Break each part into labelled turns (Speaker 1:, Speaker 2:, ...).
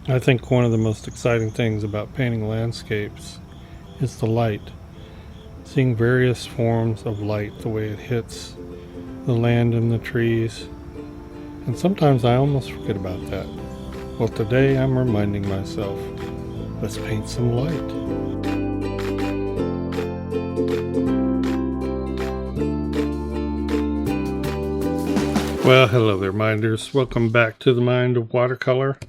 Speaker 1: I think one of the most exciting things about painting landscapes is the light. Seeing various forms of light, the way it hits the land and the trees. And sometimes I almost forget about that. Well, today I'm reminding myself, let's paint some light. Well, hello there, minders. Welcome back to the Mind of Watercolor.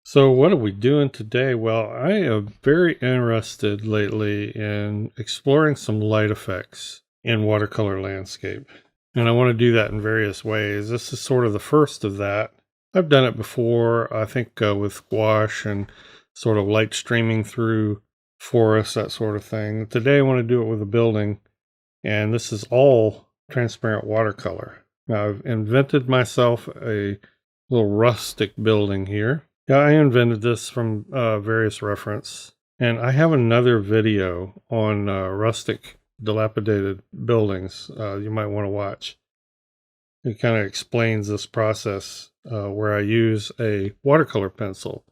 Speaker 1: So what are we doing today? Well, I am very interested lately in exploring some light effects in watercolor landscape. And I want to do that in various ways. This is sort of the first of that. I've done it before, I think with gouache and sort of light streaming through forests, that sort of thing. Today I want to do it with a building, and this is all transparent watercolor. Now I've invented myself a little rustic building here. Yeah, I invented this from various reference, and I have another video on rustic dilapidated buildings you might want to watch. It kind of explains this process where I use a watercolor pencil,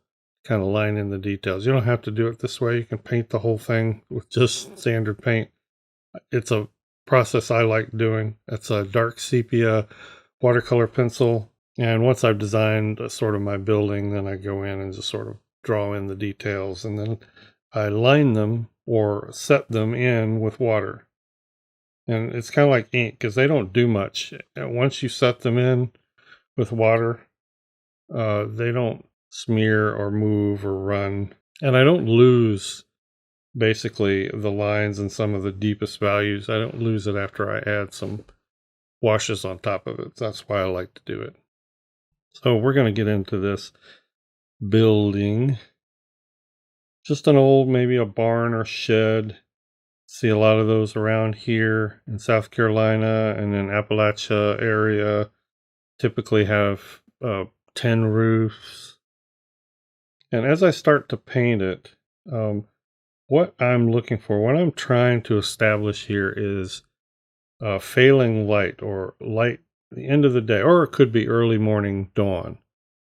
Speaker 1: kind of line in the details. You don't have to do it this way. You can paint the whole thing with just standard paint. It's a process I like doing. It's a dark sepia watercolor pencil. And once I've designed sort of my building, then I go in and just sort of draw in the details. And then I line them or set them in with water. And it's kind of like ink because they don't do much. Once you set them in with water, they don't smear or move or run. And I don't lose basically the lines and some of the deepest values. I don't lose it after I add some washes on top of it. That's why I like to do it. So we're going to get into this building. Just an old, maybe a barn or shed. See a lot of those around here in South Carolina and in Appalachia area. Typically have 10 roofs. And as I start to paint it, what I'm looking for, what I'm trying to establish here is failing light, or light at the end of the day, or it could be early morning dawn.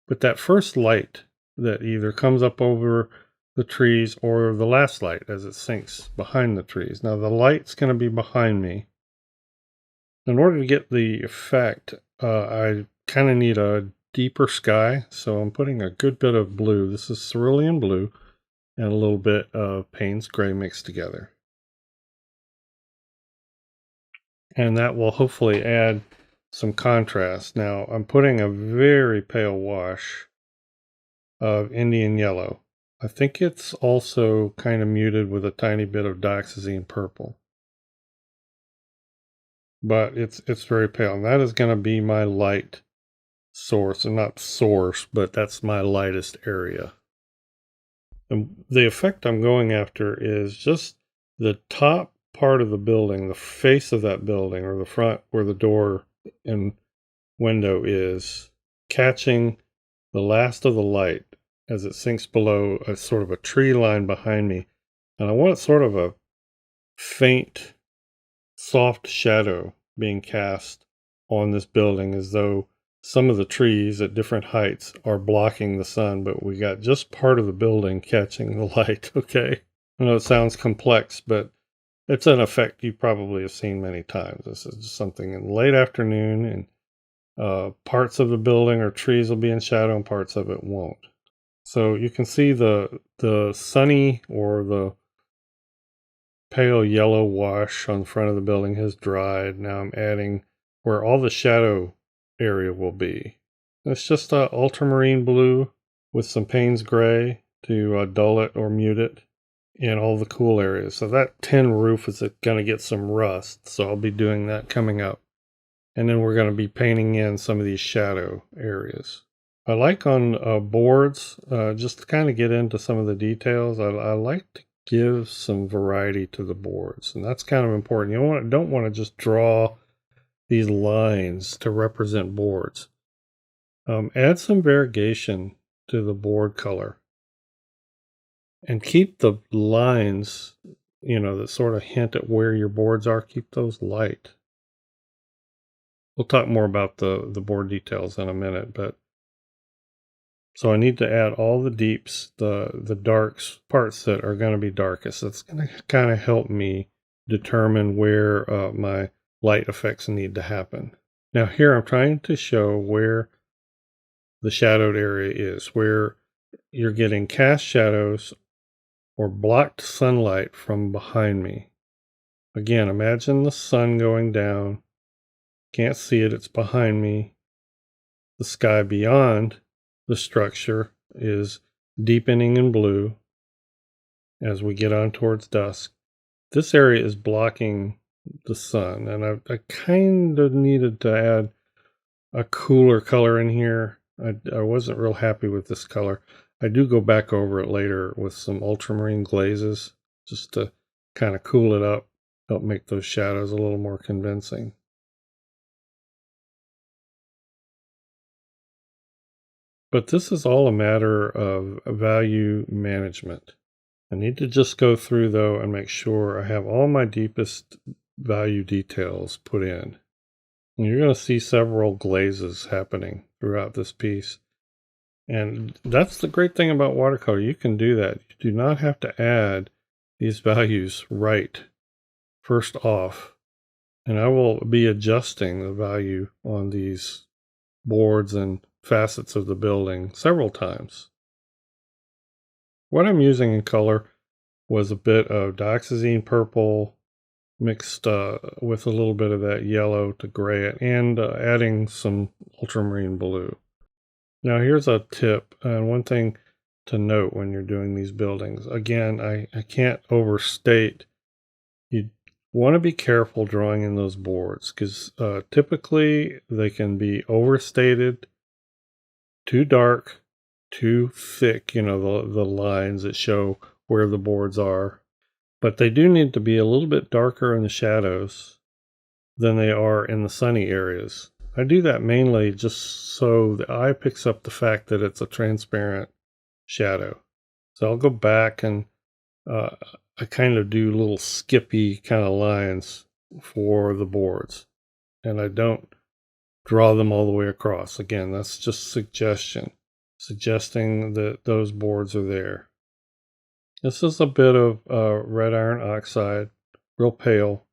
Speaker 1: But that first light that either comes up over the trees or the last light as it sinks behind the trees. Now the light's going to be behind me. In order to get the effect, I kind of need a deeper sky. So I'm putting a good bit of blue. This is Cerulean Blue and a little bit of Payne's Gray mixed together. And that will hopefully add some contrast. Now I'm putting a very pale wash of Indian yellow. I think it's also kind of muted with a tiny bit of Dioxizine Purple. But it's very pale. And that is going to be my light source. And not source, but that's my lightest area. And the effect I'm going after is just the top part of the building, the face of that building, or the front where the door and window is, catching the last of the light as it sinks below a sort of a tree line behind me. And I want sort of a faint, soft shadow being cast on this building, as though some of the trees at different heights are blocking the sun, but we got just part of the building catching the light. Okay. I know it sounds complex, but it's an effect you probably have seen many times. This is just something in the late afternoon, and parts of the building or trees will be in shadow and parts of it won't. So you can see the sunny or the pale yellow wash on the front of the building has dried. Now I'm adding where all the shadow area will be. It's just ultramarine blue with some Payne's Gray to dull it or mute it in all the cool areas. So that tin roof is going to get some rust, so I'll be doing that coming up. And then we're going to be painting in some of these shadow areas. I like on boards, just to kind of get into some of the details, I like to give some variety to the boards. And that's kind of important. You don't want to just draw these lines to represent boards. Add some variegation to the board color. And keep the lines, that sort of hint at where your boards are, keep those light. We'll talk more about the board details in a minute, but So I need to add all the deeps, the darks, parts that are going to be darkest. That's going to kind of help me determine where my light effects need to happen. Now here I'm trying to show where the shadowed area is, where you're getting cast shadows or blocked sunlight from behind me. Again, imagine the sun going down. Can't see it, it's behind me. The sky beyond the structure is deepening in blue as we get on towards dusk. This area is blocking the sun, and I kind of needed to add a cooler color in here. I wasn't real happy with this color. I do go back over it later with some ultramarine glazes just to kind of cool it up, help make those shadows a little more convincing. But this is all a matter of value management. I need to just go through though and make sure I have all my deepest value details put in. And you're going to see several glazes happening throughout this piece. And that's the great thing about watercolor. You can do that. You do not have to add these values right first off. And I will be adjusting the value on these boards and facets of the building several times. What I'm using in color was a bit of Dioxizine Purple mixed with a little bit of that yellow to gray it, and adding some Ultramarine Blue. Now here's a tip, and one thing to note when you're doing these buildings. Again, I can't overstate. You want to be careful drawing in those boards because typically they can be overstated, too dark, too thick, the lines that show where the boards are. But they do need to be a little bit darker in the shadows than they are in the sunny areas. I do that mainly just so the eye picks up the fact that it's a transparent shadow. So I'll go back and I kind of do little skippy kind of lines for the boards. And I don't draw them all the way across. Again, that's just suggesting that those boards are there. This is a bit of red iron oxide, real pale.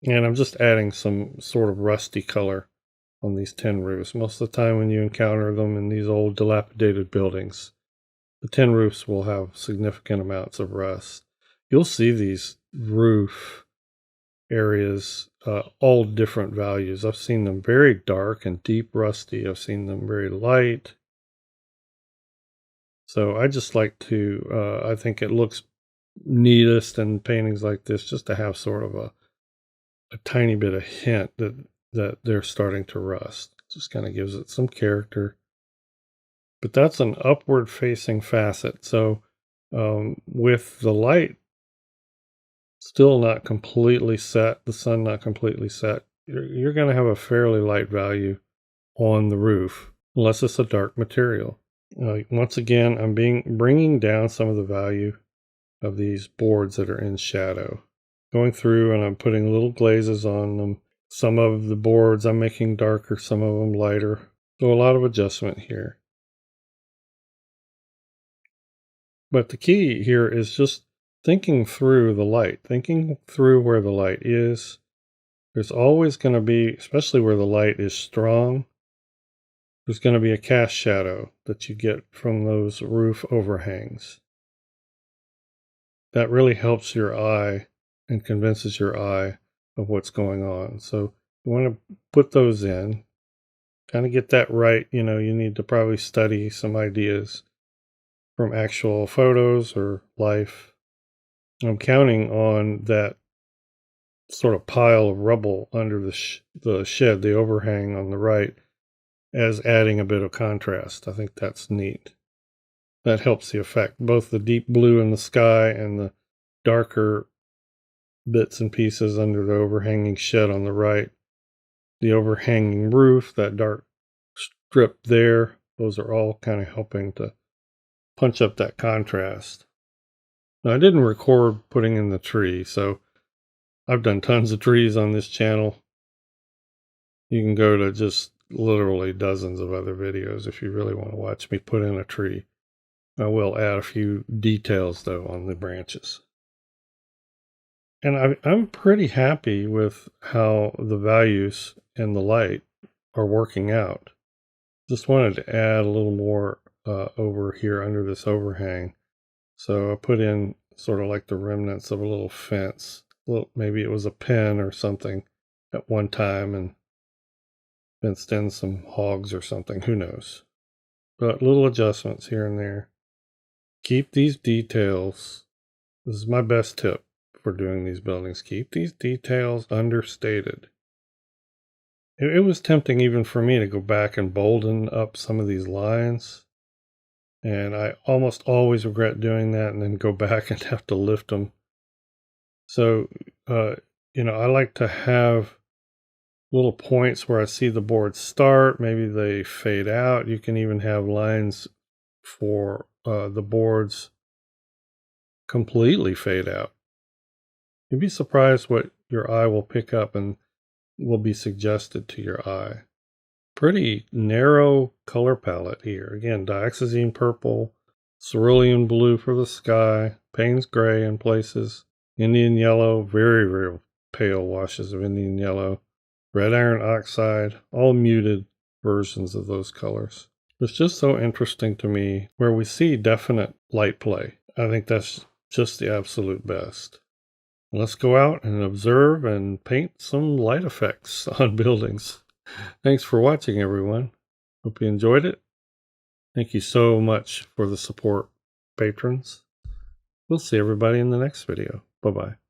Speaker 1: And I'm just adding some sort of rusty color on these tin roofs. Most of the time when you encounter them in these old dilapidated buildings, the tin roofs will have significant amounts of rust. You'll see these roof areas, all different values. I've seen them very dark and deep rusty. I've seen them very light. So I just like to, I think it looks neatest in paintings like this just to have sort of a tiny bit of hint that they're starting to rust. Just kind of gives it some character. But that's an upward facing facet. So with the light still not completely set, the sun not completely set, you're going to have a fairly light value on the roof, unless it's a dark material. Once again, I'm bringing down some of the value of these boards that are in shadow. Going through and I'm putting little glazes on them. Some of the boards I'm making darker, some of them lighter. So a lot of adjustment here. But the key here is just thinking through the light, thinking through where the light is. There's always going to be, especially where the light is strong, there's going to be a cast shadow that you get from those roof overhangs. That really helps your eye and convinces your eye of what's going on. So you want to put those in, kind of get that right. You need to probably study some ideas from actual photos or life. I'm counting on that sort of pile of rubble under the shed, the overhang on the right, as adding a bit of contrast. I think that's neat. That helps the effect, both the deep blue in the sky and the darker bits and pieces under the overhanging shed on the right. The overhanging roof, that dark strip there, those are all kind of helping to punch up that contrast. Now, I didn't record putting in the tree, so I've done tons of trees on this channel. You can go to just literally dozens of other videos if you really want to watch me put in a tree. I will add a few details though on the branches. And I'm pretty happy with how the values and the light are working out. Just wanted to add a little more over here under this overhang. So I put in sort of like the remnants of a little fence. Well, maybe it was a pen or something at one time and fenced in some hogs or something. Who knows? But little adjustments here and there. Keep these details. This is my best tip for doing these buildings. Keep these details understated. It was tempting even for me to go back and bolden up some of these lines. And I almost always regret doing that and then go back and have to lift them. So, I like to have little points where I see the board start. Maybe they fade out. You can even have lines for the boards completely fade out. You'd be surprised what your eye will pick up and will be suggested to your eye. Pretty narrow color palette here. Again, Dioxizine Purple, Cerulean Blue for the sky, Payne's Gray in places, Indian Yellow, very, very pale washes of Indian Yellow, Red Iron Oxide, all muted versions of those colors. It's just so interesting to me where we see definite light play. I think that's just the absolute best. Let's go out and observe and paint some light effects on buildings. Thanks for watching, everyone. Hope you enjoyed it. Thank you so much for the support, patrons. We'll see everybody in the next video. Bye-bye.